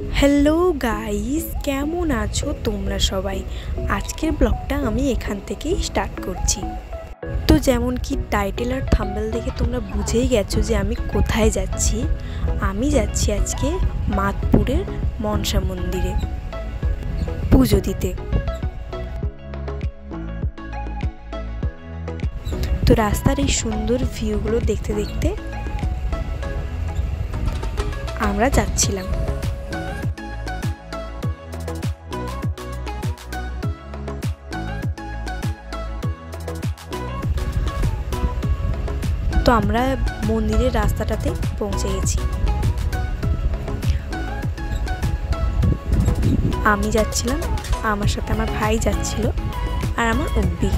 Hello guys, কেমন আছো তোমরা সবাই? আজকের ব্লগটা আমি এখান থেকেই স্টার্ট করছি। তো যেমন কি টাইটেল আর থাম্বনেল দেখে তোমরা বুঝেই গেছো যে আমি কোথায় যাচ্ছি। আমি যাচ্ছি আজকে মাতপুরের মনসা মন্দিরে পুজো দিতে। তো রাস্তার এই সুন্দর ভিউগুলো দেখতে দেখতে আমরা যাচ্ছিলাম। তো আমরা মন্দিরের রাস্তাটাতে পৌঁছে গেছি। আমি যাচ্ছিলাম, আমার সাথে আমার ভাই যাচ্ছিল আর আমার উব্বি।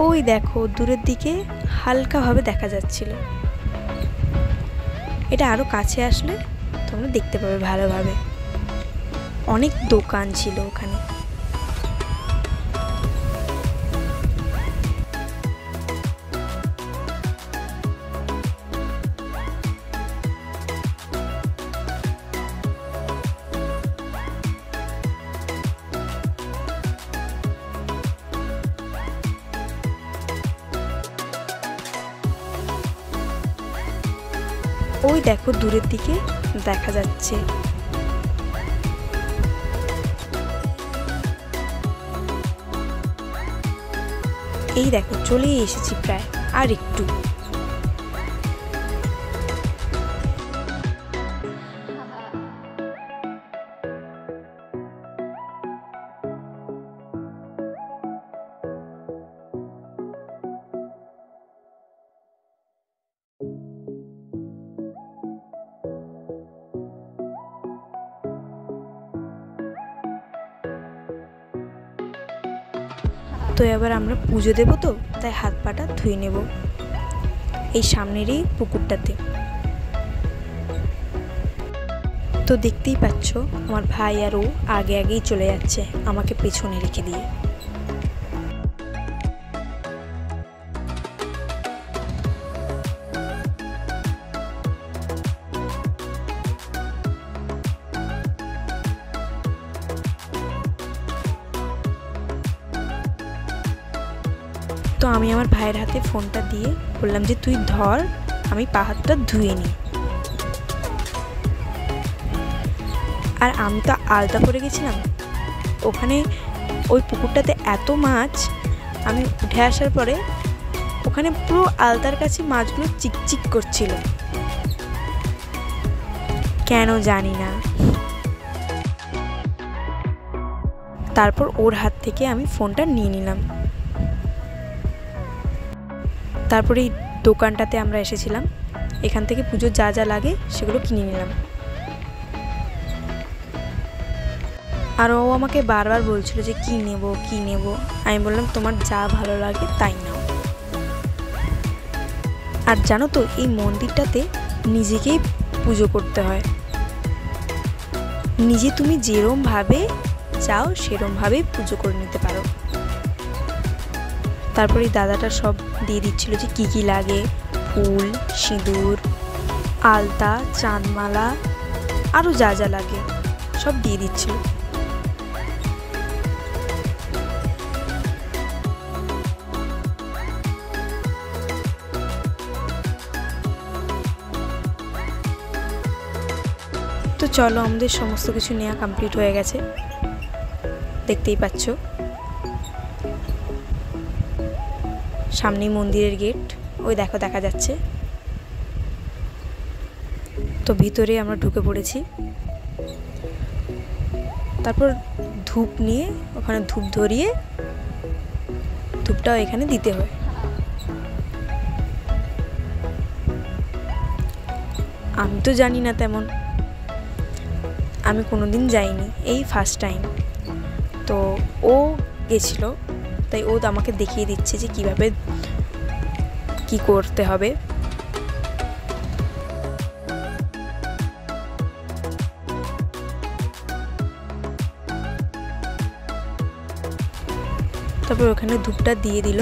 ওই দেখো দূরের দিকে হালকাভাবে দেখা যাচ্ছিল। এটা আরো কাছে আসলে তোমরা দেখতে পাবে ভালোভাবে। অনেক দোকান ছিল ওখানে। ওই দেখো দূরের দিকে দেখা যাচ্ছে। এই দেখো চলেই এসেছি প্রায়, আর একটু। তো এবার আমরা পুজো দেবো, তো তাই হাত পাটা ধুয়ে নেব এই সামনেরই পুকুরটাতে। তো দেখতেই পাচ্ছ আমার ভাই আর ও আগে আগেই চলে যাচ্ছে আমাকে পেছনে রেখে দিয়ে। তো আমি আমার ভাইয়ের হাতে ফোনটা দিয়ে বললাম যে তুই ধর, আমি পা হাতটা ধুয়ে নিই। আর আমি তো আলতা পরে গেছিলাম ওখানে। ওই পুকুরটাতে এত মাছ, আমি উঠে আসার পরে ওখানে পুরো আলতার কাছে মাছগুলো চিকচিক করছিল, কেন জানি না। তারপর ওর হাত থেকে আমি ফোনটা নিয়ে নিলাম। তারপরে এই দোকানটাতে আমরা এসেছিলাম, এখান থেকে পুজোর যা যা লাগে সেগুলো কিনে নিলাম। আর ও আমাকে বারবার বলছিল যে কি নেব কি নেব। আমি বললাম তোমার যা ভালো লাগে তাই নাও। আর জানো তো এই মন্দিরটাতে নিজেকেই পুজো করতে হয়। নিজে তুমি যেরম ভাবে চাও সেরম ভাবেই পুজো করে নিতে পারো। তারপরে দাদাটা সব দিয়ে দিচ্ছিল যে কি কি লাগে, ফুল, সিঁদুর, আলতা, চাঁদমালা, আরও যা যা লাগে সব দিয়ে দিচ্ছিল। তো চলো, আমাদের সমস্ত কিছু নেওয়া কমপ্লিট হয়ে গেছে, দেখতেই পাচ্ছ। সামনেই মন্দিরের গেট, ওই দেখো দেখা যাচ্ছে। তো ভিতরে আমরা ঢুকে পড়েছি। তারপর ধূপ নিয়ে ওখানে ধূপ ধরিয়ে ধূপটাও এখানে দিতে হয়। আমি তো জানি না তেমন, আমি কোনোদিন যাইনি, এই ফার্স্ট টাইম। তো ও গেছিল, তাই ও আমাকে দেখিয়ে দিচ্ছে যে কিভাবে কি করতে হবে। তারপর ওখানে ধূপটা দিয়ে দিল,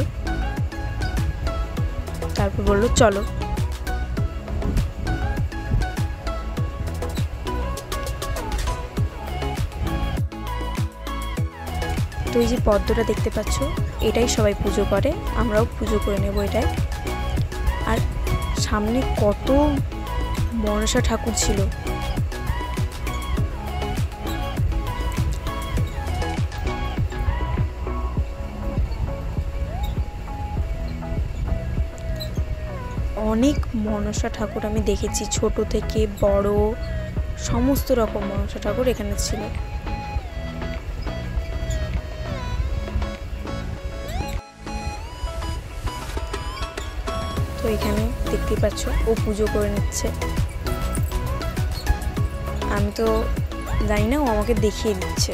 তারপর বললো চলো। তো এই যে পদ্মটা দেখতে পাচ্ছ, এটাই সবাই পুজো করে, আমরাও পুজো করে নেব এটাই। আর সামনে কত মনসা ঠাকুর ছিল, অনেক মনসা ঠাকুর আমি দেখেছি, ছোট থেকে বড় সমস্ত রকম মনসা ঠাকুর এখানে ছিল। তো এখানে দেখতে পাচ্ছ ও পুজো করে নিচ্ছে, আমি তো জানি না, ও আমাকে দেখিয়ে দিচ্ছে,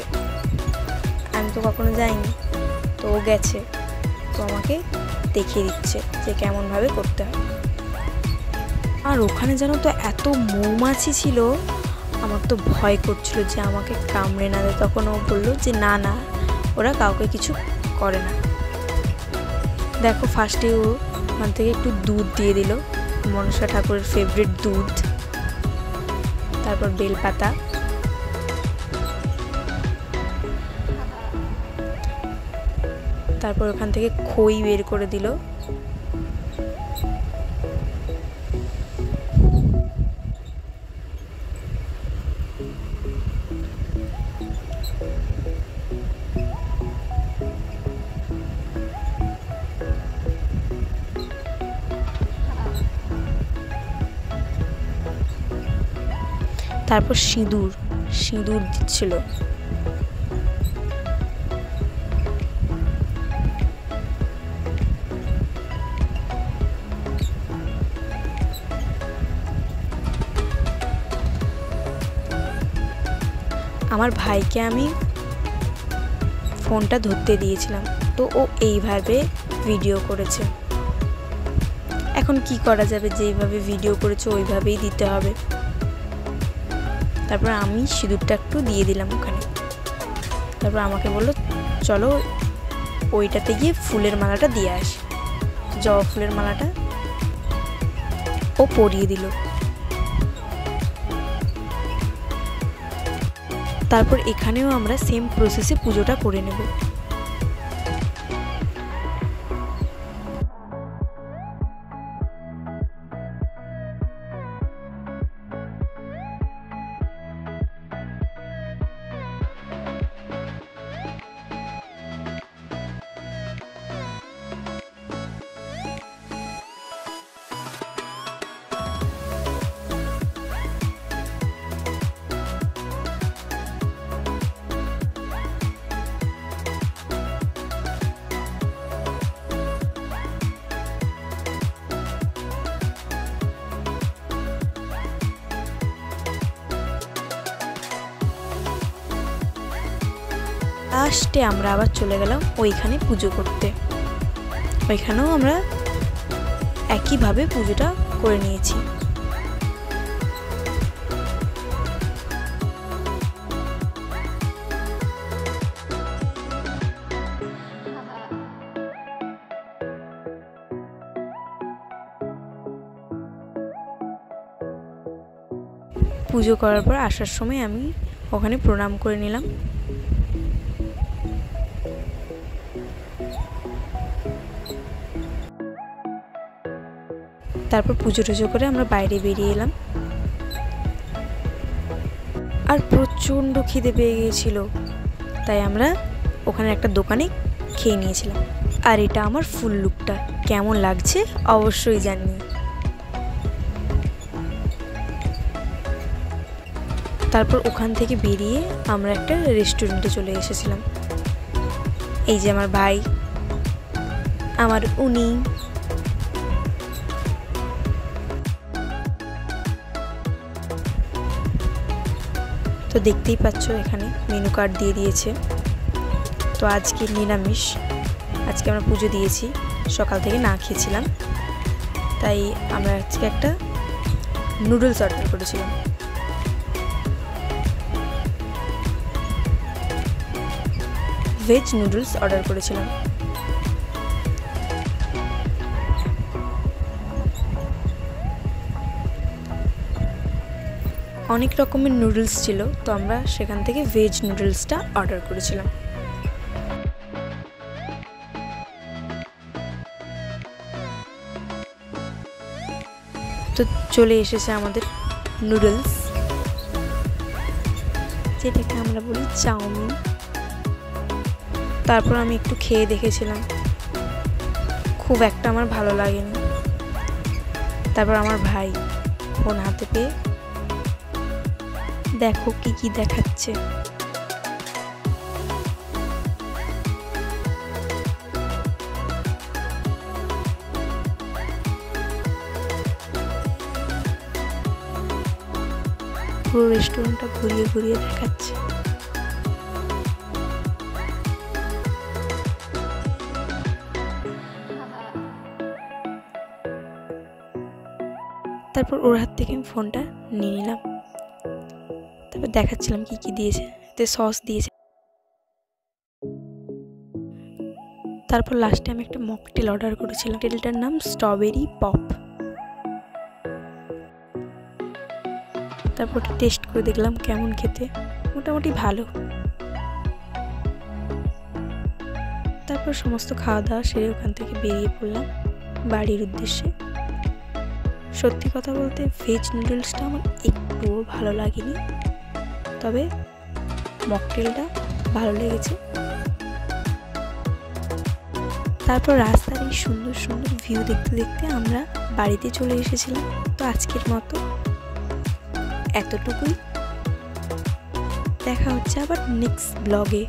আমি তো কখনো যাইনি, তো ও গেছে, তো আমাকে দেখিয়ে দিচ্ছে যে কেমনভাবে করতে হয়। আর ওখানে যেন তো এত মৌমাছি ছিল, আমার তো ভয় করছিল যে আমাকে কামড়ে না দেয়। তখন ও বললো যে না না, ওরা কাউকে কিছু করে না। দেখো ফার্স্টে ও ওখান থেকে একটু দুধ দিয়ে দিল, মনসা ঠাকুরের ফেভারিট দুধ, তারপর বেলপাতা, তারপর ওখান থেকে খই বের করে দিল। তারপর সিঁদুর দিচ্ছিল। আমার ভাইকে আমি ফোনটা ধরতে দিয়েছিলাম, তো ও এইভাবে ভিডিও করেছে। এখন কি করা যাবে, যেইভাবে ভিডিও করেছে ওইভাবেই দিতে হবে। তারপর আমি সিঁদুরটা একটু দিয়ে দিলাম ওখানে, তারপর আমাকে বললো চলো ওইটাতে গিয়ে ফুলের মালাটা দিয়ে আসি। জবা ফুলের মালাটা ও পরিয়ে দিল। তারপর এখানেও আমরা সেম প্রসেসে পুজোটা করে নেব। লাস্টে আমরা আবার চলে গেলাম ওইখানে পুজো করতে। ওইখানেও আমরা একইভাবে পুজোটা করে নিয়েছি। পুজো করার পর আসার সময় আমি ওখানে প্রণাম করে নিলাম। তারপর পুজো টুজো করে আমরা বাইরে বেরিয়ে এলাম। আর প্রচণ্ড খিদে পেয়ে গিয়েছিল, তাই আমরা ওখানে একটা দোকানে খেয়ে নিয়েছিলাম। আর এটা আমার ফুল লুকটা কেমন লাগছে অবশ্যই জানিও। তারপর ওখান থেকে বেরিয়ে আমরা একটা রেস্টুরেন্টে চলে এসেছিলাম। এই যে আমার ভাই, আমার উনি, তো দেখতেই পাচ্ছ এখানে মেনু কার্ড দিয়ে দিয়েছে। তো আজকে নিরামিষ, আজকে আমরা পুজো দিয়েছি, সকাল থেকে না খেয়েছিলাম। তাই আমরা আজকে একটা নুডলস অর্ডার করেছিলাম। ভেজ নুডলস অর্ডার করেছিলাম। অনেক রকমের নুডলস ছিল, তো আমরা সেখান থেকে ভেজ নুডলসটা অর্ডার করেছিলাম। তো চলে এসেছে আমাদের নুডলস, যেটাকে আমরা বলি চাউমিন। তারপর আমি একটু খেয়ে দেখেছিলাম, খুব একটা আমার ভালো লাগেনি। তারপর আমার ভাই ফোন হাতে পেয়ে দেখো কি কি দেখাচ্ছে। পুরো রেস্টুরেন্টটা ঘুরিয়ে ঘুরিয়ে দেখাচ্ছে। তারপর ওর হাত থেকে আমি ফোনটা নিয়ে নিলাম। তারপর দেখাচ্ছিলাম কি কি দিয়েছে, এতে সস দিয়েছে। তারপর লাস্টে আমি একটা মকটেল অর্ডার করেছিলাম। মকটেলটার নাম স্ট্রবেরি পপ। তারপর টেস্ট করে দেখলাম কেমন খেতে, মোটামুটি ভালো। তারপর সমস্ত খাওয়া দাওয়া সেরে ওখান থেকে বেরিয়ে পড়লাম বাড়ির উদ্দেশ্যে। সত্যি কথা বলতে ভেজ নুডলসটা আমার একটুও ভালো লাগেনি, তবে মকটেলটা ভালো লেগেছে। তারপর রাস্তার এই সুন্দর সুন্দর ভিউ দেখতে দেখতে আমরা বাড়িতে চলে এসেছিলাম। তো আজকের মতো এতটুকুই, দেখা হচ্ছে আবার নেক্সট ব্লগে।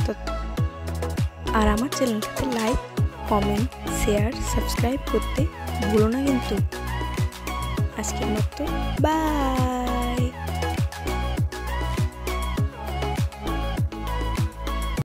তো আর আমার চ্যানেলটাতে লাইক, কমেন্ট, শেয়ার, সাবস্ক্রাইব করতে ভুলো না কিন্তু। আজকের মতো বাই।